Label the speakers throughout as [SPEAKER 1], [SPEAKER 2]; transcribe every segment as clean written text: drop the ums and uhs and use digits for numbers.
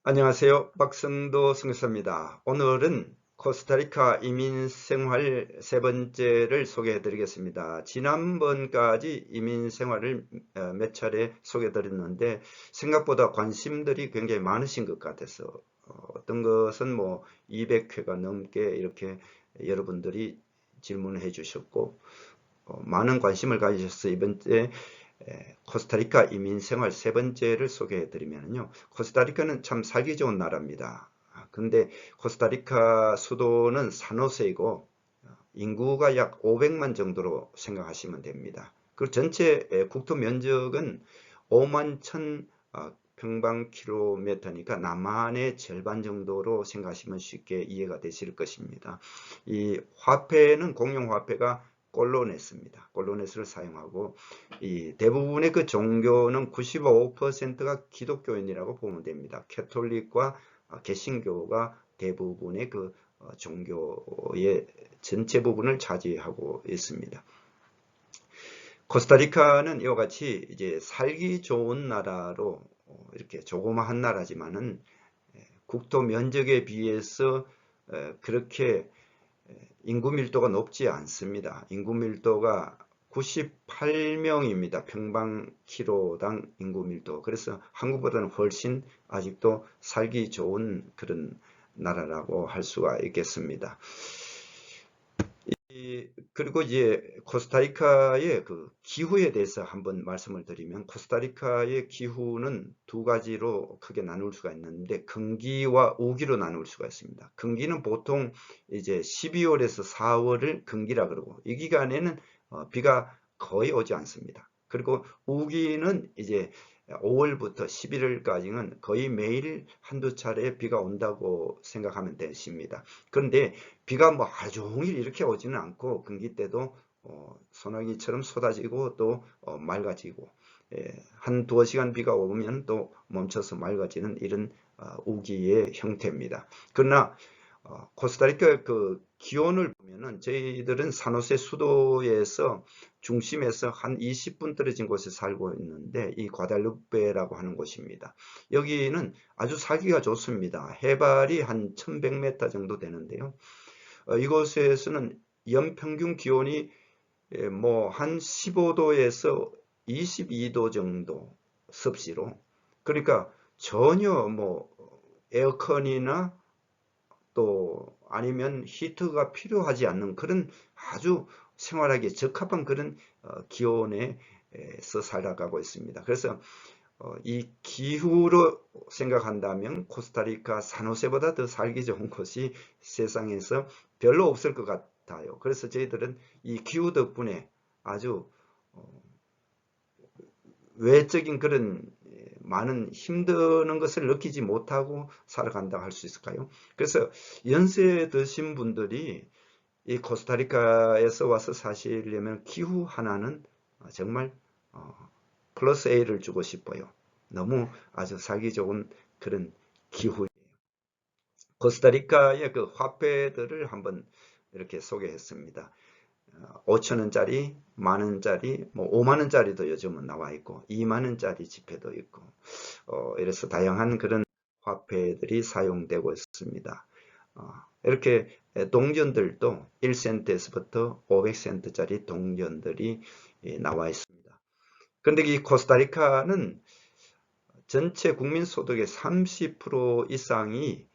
[SPEAKER 1] 안녕하세요. 박성도 선교사입니다. 오늘은 코스타리카 이민 생활 세 번째를 소개해 드리겠습니다. 지난번까지 이민 생활을 몇 차례 소개해 드렸는데 생각보다 관심들이 굉장히 많으신 것 같아서 어떤 것은 뭐 200회가 넘게 이렇게 여러분들이 질문해 주셨고 많은 관심을 가지셔서 이번에 코스타리카 이민 생활 세 번째를 소개해 드리면요. 코스타리카는 참 살기 좋은 나라입니다. 근데 코스타리카 수도는 산호세이고 인구가 약 500만 정도로 생각하시면 됩니다. 그 전체 국토 면적은 5만 1천 평방킬로미터니까 남한의 절반 정도로 생각하시면 쉽게 이해가 되실 것입니다. 이 화폐는 공용화폐가 꼴로네스입니다. 꼴로네스를 사용하고 이 대부분의 그 종교는 95%가 기독교인이라고 보면 됩니다. 캐톨릭과 개신교가 대부분의 그 종교의 전체 부분을 차지하고 있습니다. 코스타리카는 이와 같이 이제 살기 좋은 나라로 이렇게 조그마한 나라지만은 국토 면적에 비해서 그렇게 인구 밀도가 높지 않습니다. 인구 밀도가 98명입니다. 평방키로당 인구 밀도. 그래서 한국보다는 훨씬 아직도 살기 좋은 그런 나라라고 할 수가 있겠습니다. 그리고 이제 코스타리카의 그 기후에 대해서 한번 말씀을 드리면 코스타리카의 기후는 두 가지로 크게 나눌 수가 있는데 건기와 우기로 나눌 수가 있습니다. 건기는 보통 이제 12월에서 4월을 건기라 그러고 이 기간에는 비가 거의 오지 않습니다. 그리고 우기는 이제 5월부터 11월까지는 거의 매일 한두 차례 비가 온다고 생각하면 되십니다. 그런데 비가 뭐 하루 종일 이렇게 오지는 않고 건기 때도 소나기처럼 쏟아지고 또 맑아지고 한 두어 시간 비가 오면 또 멈춰서 맑아지는 이런 우기의 형태입니다. 그러나 코스타리카 그 기온을 보면은 저희들은 산호세 수도에서 중심에서 한 20분 떨어진 곳에 살고 있는데 이 과달루페라고 하는 곳입니다. 여기는 아주 살기가 좋습니다. 해발이 한 1100m 정도 되는데요. 이곳에서는 연평균 기온이 뭐 한 15도에서 22도 정도 섭씨로 그러니까 전혀 뭐 에어컨이나 또 아니면 히터가 필요하지 않는 그런 아주 생활하기에 적합한 그런 기온에서 살아가고 있습니다. 그래서 이 기후로 생각한다면 코스타리카 산호세보다 더 살기 좋은 곳이 세상에서 별로 없을 것 같아요. 그래서 저희들은 이 기후 덕분에 아주 외적인 그런 많은 힘드는 것을 느끼지 못하고 살아간다 할 수 있을까요? 그래서 연세 드신 분들이 이 코스타리카에서 와서 사시려면 기후 하나는 정말 플러스 A를 주고 싶어요. 너무 아주 살기 좋은 그런 기후예요. 코스타리카의 그 화폐들을 한번 이렇게 소개했습니다. 5천원짜리, 만원짜리, 뭐 5만원짜리도 요즘은 나와 있고 2만원짜리 지폐도 있고 이래서 다양한 그런 화폐들이 사용되고 있습니다. 이렇게 동전들도 1센트에서부터 500센트짜리 동전들이 나와 있습니다. 그런데 이 코스타리카는 전체 국민 소득의 30% 이상이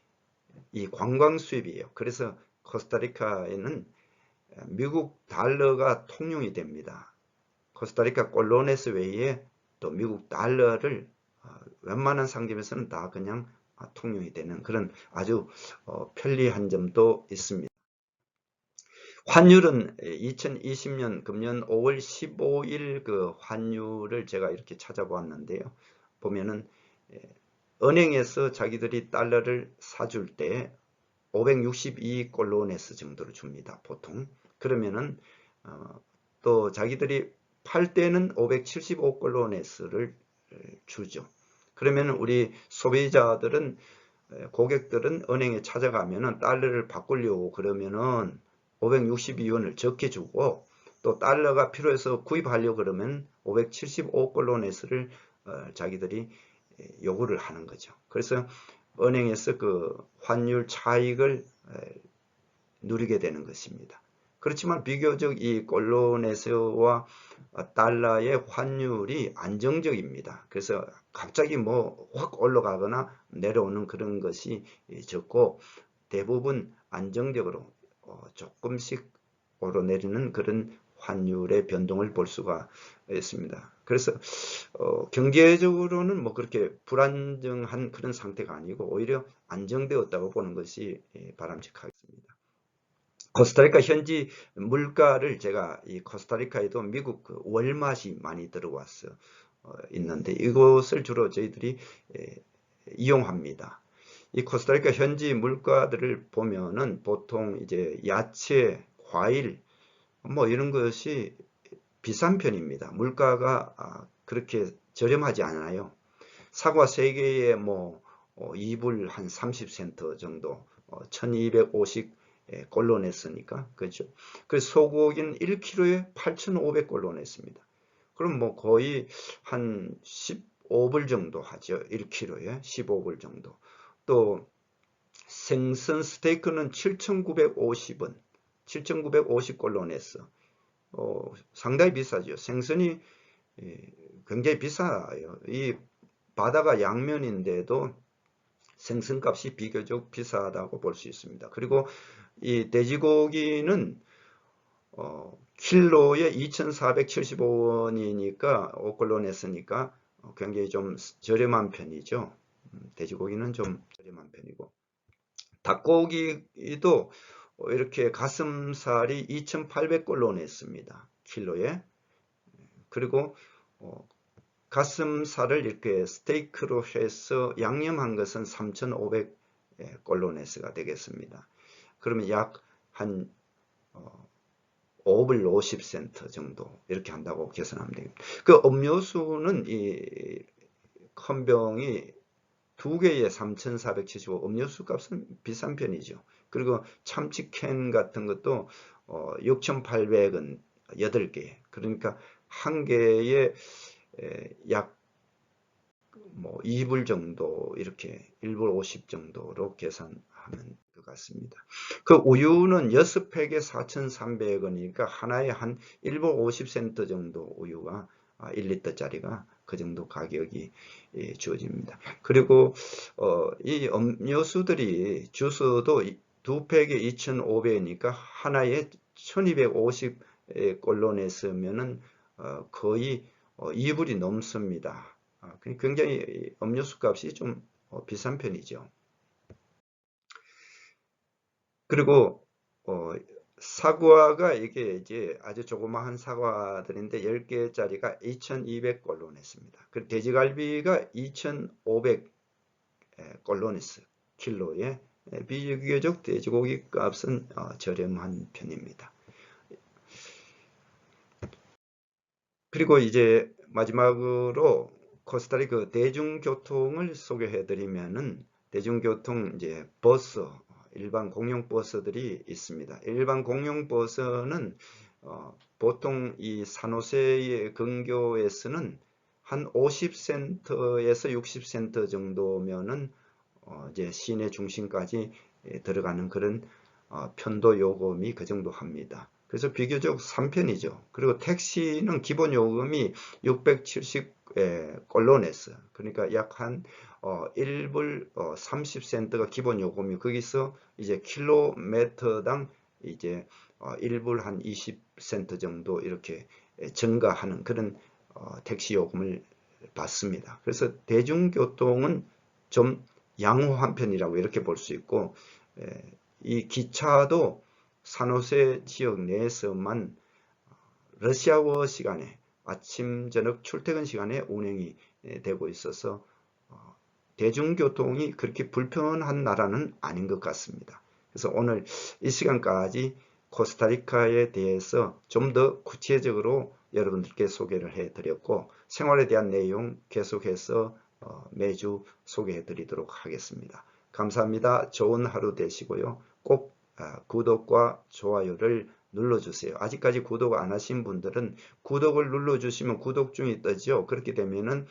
[SPEAKER 1] 이 관광 수입이에요. 그래서 코스타리카에는 미국 달러가 통용이 됩니다. 코스타리카 꼴로네스 외에 또 미국 달러를 웬만한 상점에서는 다 그냥 통용이 되는 그런 아주 편리한 점도 있습니다. 환율은 2020년 금년 5월 15일 그 환율을 제가 이렇게 찾아보았는데요. 보면은 은행에서 자기들이 달러를 사줄 때 562꼴로네스 정도를 줍니다. 보통. 그러면은 또 자기들이 팔 때는 575꼴로네스를 주죠. 그러면 우리 소비자들은 고객들은 은행에 찾아가면은 달러를 바꾸려고 그러면은 562원을 적게 주고 또 달러가 필요해서 구입하려고 그러면 575꼴로네스를 자기들이 요구를 하는 거죠. 그래서 은행에서 그 환율 차익을 누리게 되는 것입니다. 그렇지만 비교적 이 콜로네스와 달러의 환율이 안정적입니다. 그래서 갑자기 뭐 확 올라가거나 내려오는 그런 것이 적고 대부분 안정적으로 조금씩 오르내리는 그런 환율의 변동을 볼 수가 있습니다. 그래서 경제적으로는 뭐 그렇게 불안정한 그런 상태가 아니고 오히려 안정되었다고 보는 것이 바람직하겠습니다. 코스타리카 현지 물가를 제가 이 코스타리카에도 미국 그 월맛이 많이 들어왔어 있는데 이것을 주로 저희들이 이용합니다. 이 코스타리카 현지 물가들을 보면은 보통 이제 야채, 과일 뭐 이런 것이 비싼 편입니다. 물가가 그렇게 저렴하지 않아요. 사과 3개에 뭐 2불 한 30센트 정도 1250 꼴로 냈으니까 그죠. 그래서 소고기는 1kg에 8,500꼴로 냈습니다. 그럼 뭐 거의 한 15불 정도 하죠. 1kg에 15불 정도. 또 생선 스테이크는 7,950원 7,950꼴로 냈어. 상당히 비싸죠. 생선이 굉장히 비싸요. 이 바다가 양면인데도 생선값이 비교적 비싸다고 볼 수 있습니다. 그리고 이 돼지고기는 킬로에 2,475원이니까 5꼴로 냈으니까 굉장히 좀 저렴한 편이죠. 돼지고기는 좀 저렴한 편이고 닭고기도 이렇게 가슴살이 2,800꼴로 냈습니다. 킬로에. 그리고 가슴살을 이렇게 스테이크로 해서 양념한 것은 3,500꼴로 냈가 되겠습니다. 그러면 약 한 5불 50센트 정도 이렇게 한다고 계산하면 됩니다. 그 음료수는 이 큰 병이 2개에 3,475 음료수 값은 비싼 편이죠. 그리고 참치캔 같은 것도 6,800원 8개. 그러니까 한 개에 약 뭐 2불 정도 이렇게 1불 50 정도로 계산하면 것 같습니다. 그 우유는 6팩에 4,300원이니까 하나에 한 1불 50센트 정도 우유가 1리터짜리가 그 정도 가격이 주어집니다. 그리고 이 음료수들이 주스도 2팩에 2,500원이니까 하나에 1,250꼴로 냈으면은 거의 2불이 넘습니다. 굉장히 음료수 값이 좀 비싼 편이죠. 그리고 사과가 이게 이제 아주 조그마한 사과들인데 10개짜리가 2,200꼴로 냈습니다. 그리고 돼지갈비가 2,500꼴로 냈어요. 킬로에. 비교적 돼지고기 값은 저렴한 편입니다. 그리고 이제 마지막으로 코스타리카 대중교통을 소개해 드리면은 대중교통 이제 버스 일반 공용 버스들이 있습니다. 일반 공용 버스는 보통 이 산호세의 근교에서는 한 50센트에서 60센트 정도면은 이제 시내 중심까지 들어가는 그런 편도 요금이 그 정도 합니다. 그래서 비교적 3편이죠. 그리고 택시는 기본 요금이 670꼴로 냈어요. 그러니까 약 한 1불 30센트가 기본 요금이 거기서 이제 킬로미터당 이제 1불 한 20센트 정도 이렇게 증가하는 그런 택시 요금을 받습니다. 그래서 대중교통은 좀 양호한 편이라고 이렇게 볼 수 있고 이 기차도 산호세 지역 내에서만 러시아워 시간에 아침 저녁 출퇴근 시간에 운행이 되고 있어서 대중교통이 그렇게 불편한 나라는 아닌 것 같습니다. 그래서 오늘 이 시간까지 코스타리카에 대해서 좀 더 구체적으로 여러분들께 소개를 해 드렸고 생활에 대한 내용 계속해서 매주 소개해 드리도록 하겠습니다. 감사합니다. 좋은 하루 되시고요. 꼭 구독과 좋아요를 눌러주세요. 아직까지 구독 안 하신 분들은 구독을 눌러주시면 구독 중이 뜨죠. 그렇게 되면은